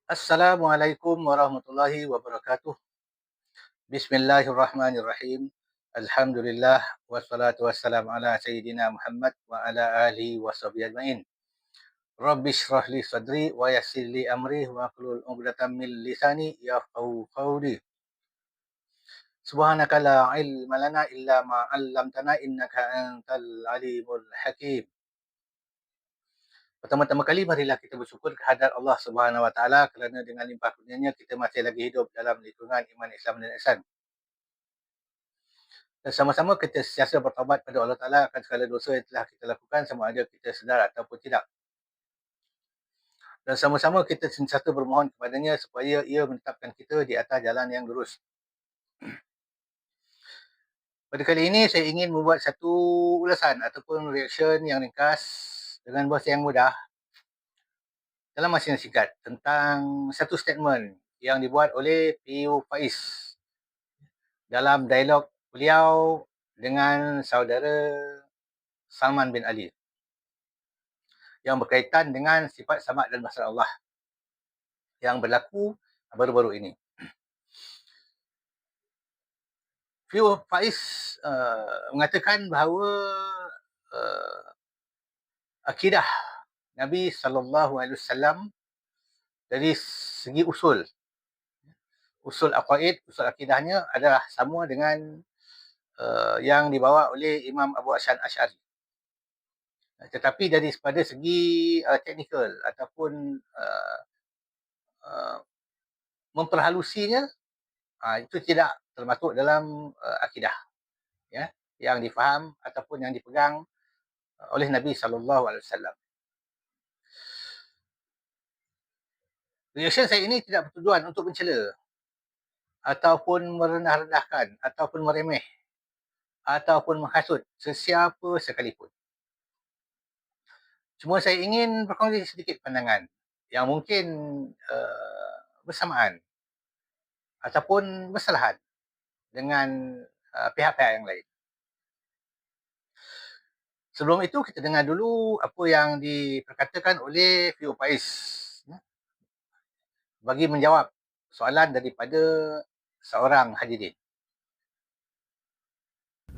Assalamualaikum warahmatullahi wabarakatuh. Bismillahirrahmanirrahim. Alhamdulillah wassalatu wassalamu ala sayyidina Muhammad wa ala alihi washabihi ajmain. Rabbi shrah li sadri wa yassir li amri wa hlul 'uqdatam min lisani yafqahu qawli. Subhanaka la ilma lana illa ma 'allamtana innaka antal alimul hakim. Pertama-tama kali marilah kita bersyukur kehadrat Allah Subhanahu Wa Taala kerana dengan limpah kurnianya kita masih lagi hidup dalam lingkungan iman Islam dan ihsan. Dan sama-sama kita sentiasa bertaubat pada Allah Taala akan segala dosa yang telah kita lakukan sama ada kita sedar ataupun tidak. Dan sama-sama kita sentiasa bermohon kepadanya supaya ia menetapkan kita di atas jalan yang lurus. Pada kali ini saya ingin membuat satu ulasan ataupun reaction yang ringkas dengan bahasa yang mudah dalam masa yang singkat tentang satu statement yang dibuat oleh P.U. Faiz dalam dialog beliau dengan saudara Salman bin Ali yang berkaitan dengan sifat samad dan basar Allah yang berlaku baru-baru ini. P.U. Faiz mengatakan bahawa akidah Nabi SAW dari segi usul aqaid, usul akidahnya adalah sama dengan yang dibawa oleh Imam Abu Hasan Asy'ari. Tetapi daripada segi teknikal ataupun memperhalusinya, itu tidak termasuk dalam akidah ya, yang difaham ataupun yang dipegang oleh Nabi SAW. Reaction saya ini tidak bertujuan untuk mencela ataupun merendah-rendahkan ataupun meremeh ataupun menghasut sesiapa sekalipun. Cuma saya ingin berkongsi sedikit pandangan yang mungkin bersamaan ataupun bersalahan dengan pihak-pihak yang lain. Sebelum itu kita dengar dulu apa yang diperkatakan oleh P.U. Faiz bagi menjawab soalan daripada seorang hadirin.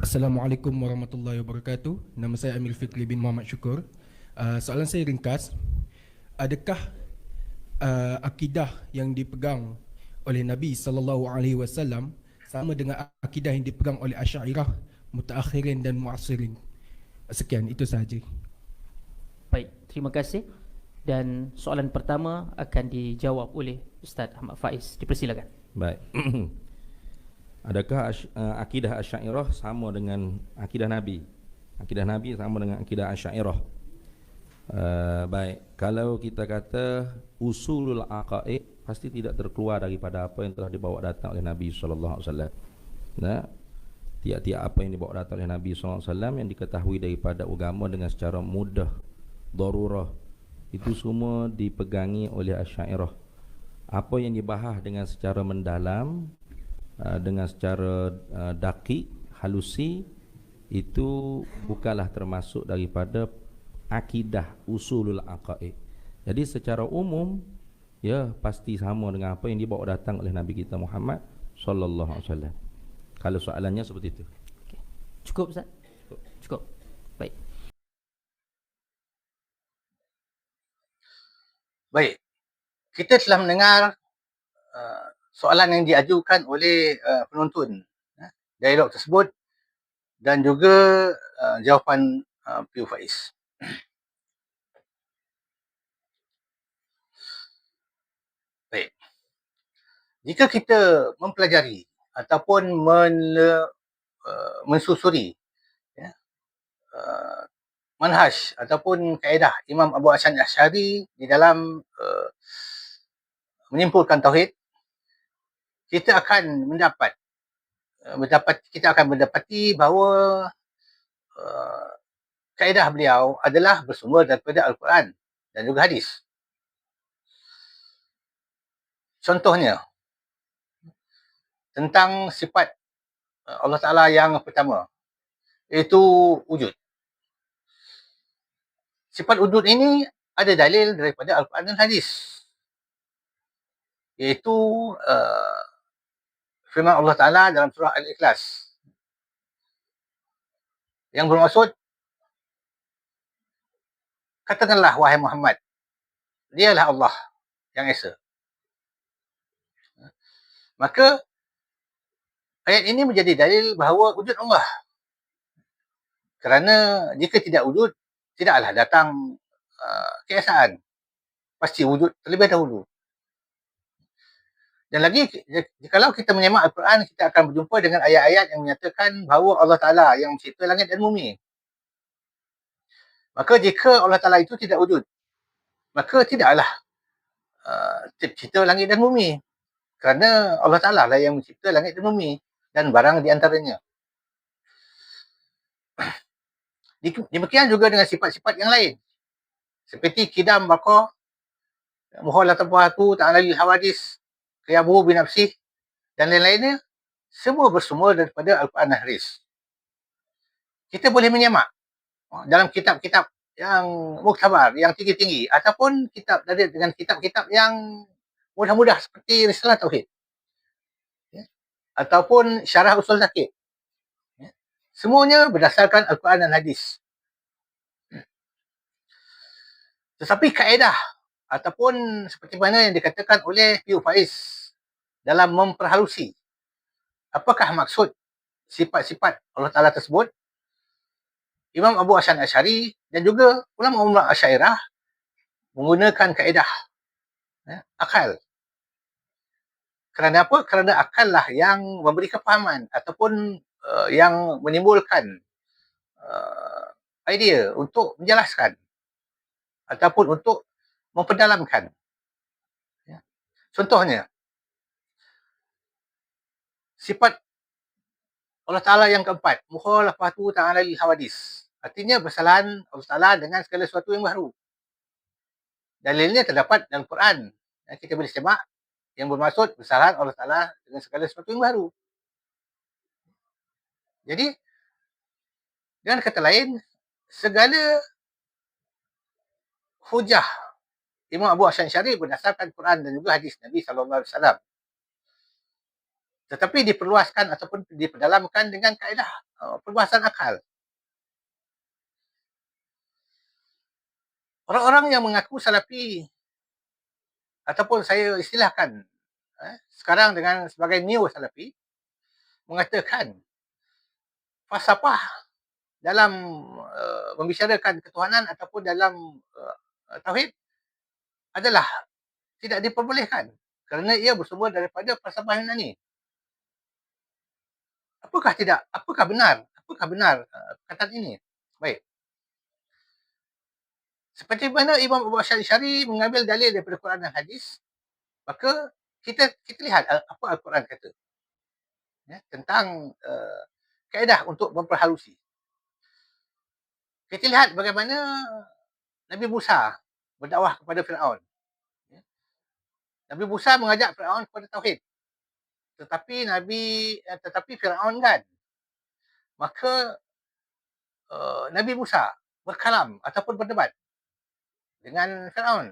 Assalamualaikum warahmatullahi wabarakatuh. Nama saya Amir Fikri bin Muhammad Syukur. Soalan saya ringkas. Adakah akidah yang dipegang oleh Nabi SAW sama dengan akidah yang dipegang oleh Asy'ariyah, Mutaakhirin dan Mu'asirin? Sekian, itu sahaja. Baik, terima kasih. Dan soalan pertama akan dijawab oleh Ustaz Ahmad Faiz. Dipersilakan. Baik. Adakah akidah Asy'ariyah sama dengan akidah Nabi? Akidah Nabi sama dengan akidah Asy'ariyah. Baik, kalau kita kata usulul aqaid, pasti tidak terkeluar daripada apa yang telah dibawa datang oleh Nabi sallallahu alaihi wasallam. Nah, tiap-tiap apa yang dibawa datang oleh Nabi sallallahu alaihi wasallam yang diketahui daripada agama dengan secara mudah, darurah, itu semua dipegangi oleh Asy'ariyah. Apa yang dibahas dengan secara mendalam, dengan secara dakik, halusi, itu bukanlah termasuk daripada akidah usulul aqaid. Jadi secara umum, ya pasti sama dengan apa yang dibawa datang oleh Nabi kita Muhammad sallallahu alaihi wasallam. Kalau soalannya seperti itu. Okay. Cukup Ustaz? Cukup. Baik. Baik. Kita telah mendengar soalan yang diajukan oleh penonton dialog tersebut dan juga jawapan P.U. Faiz. Baik. Jika kita mempelajari ataupun mensusuri ya, manhaj ataupun kaedah Imam Abu Hasan Asy'ari di dalam menyimpulkan tauhid, kita akan mendapati bahawa kaedah beliau adalah bersumber daripada Al-Quran dan juga hadis. Contohnya tentang sifat Allah Ta'ala yang pertama, iaitu wujud. Sifat wujud ini ada dalil daripada Al-Quran dan hadis. iaitu firman Allah Ta'ala dalam surah Al-Ikhlas yang bermaksud, katakanlah wahai Muhammad, dialah Allah yang Esa. Maka ayat ini menjadi dalil bahawa wujud Allah. Kerana jika tidak wujud, tidaklah datang keesaan. Pasti wujud terlebih dahulu. Dan lagi, kalau kita menyemak Al-Quran, kita akan berjumpa dengan ayat-ayat yang menyatakan bahawa Allah Ta'ala yang mencipta langit dan bumi. Maka jika Allah Ta'ala itu tidak wujud, maka tidaklah tercipta langit dan bumi. Kerana Allah Ta'ala lah yang mencipta langit dan bumi dan barang di antaranya. Demikian juga dengan sifat-sifat yang lain. Seperti kidam, baqah, muhal atapahatu, ta'alil hawadis, qiyabuhu binafsih, dan lain-lainnya, semua bersumber daripada Al-Quran dan Hadis. Kita boleh menyemak dalam kitab-kitab yang muktabar, yang tinggi-tinggi, ataupun kitab dengan kitab-kitab yang mudah-mudah seperti Risalah Tauhid, ataupun Syarah Usul Zakir. Semuanya berdasarkan Al-Quran dan Hadis. Tetapi kaedah ataupun seperti mana yang dikatakan oleh P.U. Faiz dalam memperhalusi apakah maksud sifat-sifat Allah Ta'ala tersebut, Imam Abu Hasan Asy'ari dan juga ulama-ulama Asy'ariyah menggunakan kaedah akal. Kerana apa? Kerana akal lah yang memberi kefahaman ataupun yang menimbulkan idea untuk menjelaskan ataupun untuk memperdalamkan. Contohnya, sifat Allah Ta'ala yang keempat, mukhalafatu ta'alal hawadis. Artinya bersalahan Allah Ta'ala dengan segala sesuatu yang baru. Dalilnya terdapat dalam Quran. Kita boleh semak yang bermaksud bersalahan Allah Ta'ala dengan segala sesuatu yang baru. Jadi, dengan kata lain, segala hujah Imam Abu Hasan Asy'ari berdasarkan Quran dan juga hadis Nabi SAW. Tetapi diperluaskan ataupun diperdalamkan dengan kaedah perbahasan akal. Orang-orang yang mengaku salafi, ataupun saya istilahkan sekarang dengan sebagai neo salafi, mengatakan falsafah dalam membicarakan ketuhanan ataupun dalam tauhid adalah tidak diperbolehkan kerana ia bersumber daripada falsafah Yunani. Apakah benar perkataan ini? Baik. Seperti mana Imam Abu Hasan Asy'ari mengambil dalil daripada Quran dan hadis, maka kita lihat apa Al-Quran kata tentang kaedah untuk memperhalusi. Kita lihat bagaimana Nabi Musa berdakwah kepada Firaun. Nabi Musa mengajak Firaun kepada tauhid. Tetapi Firaun kan. Maka Nabi Musa berkalam ataupun berdebat dengan Firaun.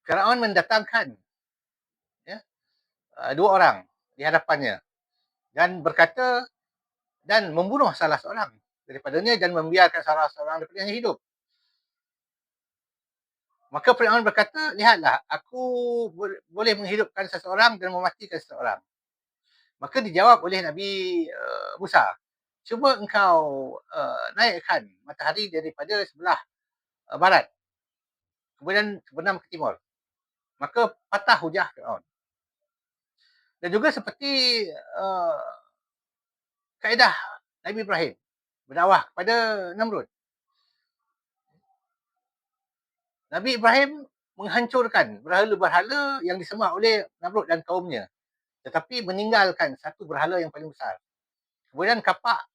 Firaun mendatangkan dua orang di hadapannya dan berkata dan membunuh salah seorang daripadanya dan membiarkan salah seorang daripadanya hidup. Maka Firaun berkata, lihatlah, aku boleh menghidupkan seseorang dan mematikan seseorang. Maka dijawab oleh Nabi Musa, cuba engkau naikkan matahari daripada sebelah barat, kemudian terbenam ke timur. Maka patah hujah Firaun. Dan juga seperti kaedah Nabi Ibrahim berdakwah kepada Namrud. Nabi Ibrahim menghancurkan berhala-berhala yang disembah oleh Namrud dan kaumnya, tetapi meninggalkan satu berhala yang paling besar. Kemudian kapak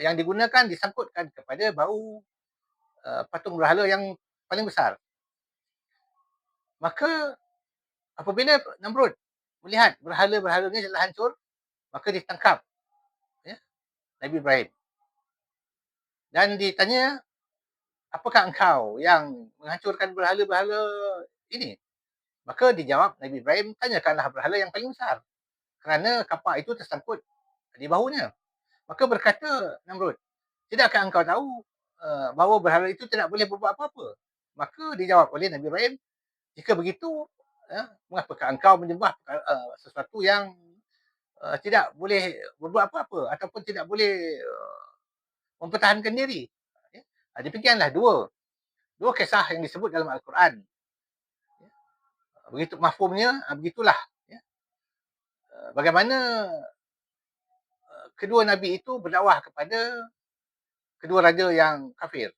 yang digunakan disangkutkan kepada bau patung berhala yang paling besar. Maka apabila Namrud melihat berhala-berhalanya telah hancur, maka ditangkap Nabi Ibrahim. Dan ditanya, apakah engkau yang menghancurkan berhala-berhala ini? Maka dijawab Nabi Ibrahim, tanyakanlah berhala yang paling besar. Kerana kapak itu tersangkut di bahunya. Maka berkata Namrud, tidakkah engkau tahu bahawa berhala itu tidak boleh berbuat apa-apa? Maka dijawab oleh Nabi Ibrahim, jika begitu, mengapakah engkau menyembah sesuatu yang tidak boleh berbuat apa-apa ataupun tidak boleh mempertahankan diri? Demikianlah dua kisah yang disebut dalam Al-Quran. Begitu mafhumnya, begitulah. Bagaimana kedua Nabi itu berdakwah kepada kedua raja yang kafir.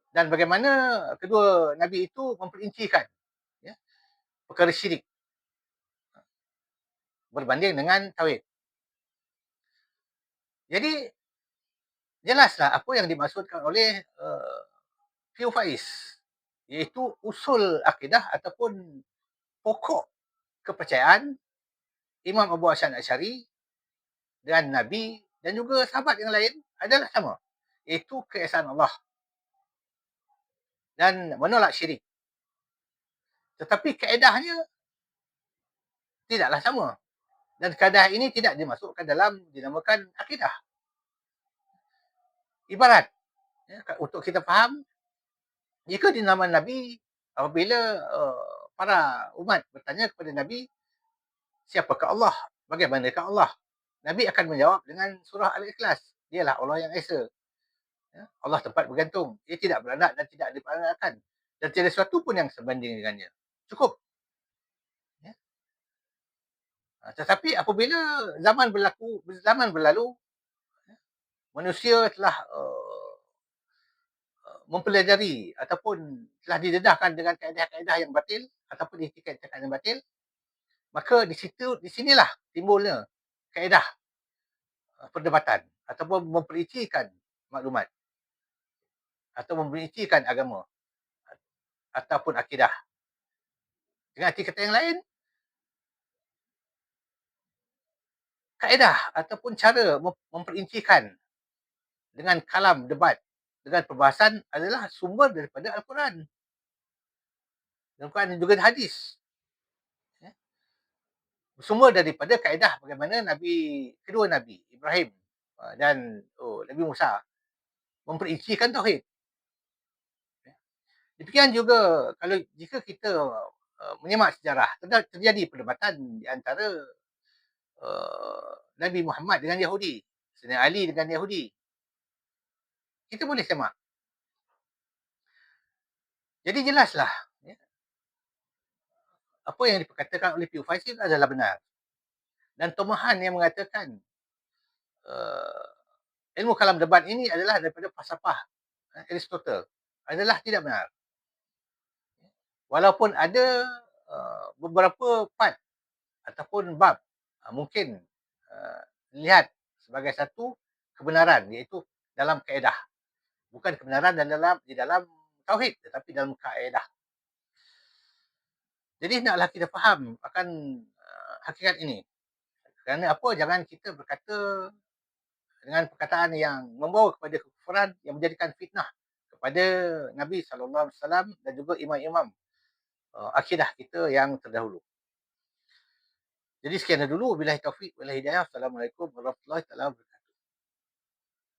Dan bagaimana kedua Nabi itu memperincikan perkara syirik berbanding dengan tauhid. Jadi, jelaslah apa yang dimaksudkan oleh Fiu Faiz, iaitu usul akidah ataupun pokok kepercayaan Imam Abu Hasan Asy'ari dan Nabi dan juga sahabat yang lain adalah sama, iaitu keesaan Allah dan menolak syirik. Tetapi kaedahnya tidaklah sama. Dan kaedah ini tidak dimasukkan dalam dinamakan akidah. Ibarat, untuk kita faham, jika di zaman Nabi, apabila para umat bertanya kepada Nabi, siapakah Allah? Bagaimanakah Allah? Nabi akan menjawab dengan surah Al-Ikhlas. Dialah Allah yang Esa. Allah tempat bergantung. Ia tidak beranak dan tidak diperanakan. Dan tiada sesuatu pun yang sebanding dengannya. Cukup. Tetapi apabila zaman berlalu, manusia telah mempelajari ataupun telah didedahkan dengan kaedah-kaedah yang batil ataupun itikat-itikat yang batil, maka di sinilah timbulnya kaedah perdebatan ataupun memperincikan maklumat atau memperincikan agama ataupun akidah. Dengan arti kata yang lain, kaedah ataupun cara memperincikan dengan kalam debat, dengan perbahasan adalah sumber daripada Al-Quran. Al-Quran dan juga hadis. Bersumber daripada kaedah bagaimana kedua Nabi, Ibrahim dan Nabi Musa, memperincikan tauhid. Demikian juga jika kita menyemak sejarah, terjadi perdebatan di antara Nabi Muhammad dengan Yahudi, Sayyidina Ali dengan Yahudi. Kita boleh semak. Jadi jelaslah apa yang diperkatakan oleh Fiu Faiz adalah benar. Dan Tomahan yang mengatakan ilmu kalam debat ini adalah daripada falsafah Aristotle adalah tidak benar. Walaupun ada beberapa part ataupun bab mungkin dilihat sebagai satu kebenaran, iaitu dalam kaedah. Bukan kebenaran di dalam tauhid, tetapi dalam kaedah. Jadi naklah kita faham akan hakikat ini. Kerana apa? Jangan kita berkata dengan perkataan yang membawa kepada kekufuran yang menjadikan fitnah kepada Nabi SAW dan juga imam-imam akidah kita yang terdahulu. Jadi sekian dulu. Billahi taufiq wal hidayah. Assalamualaikum warahmatullahi wabarakatuh.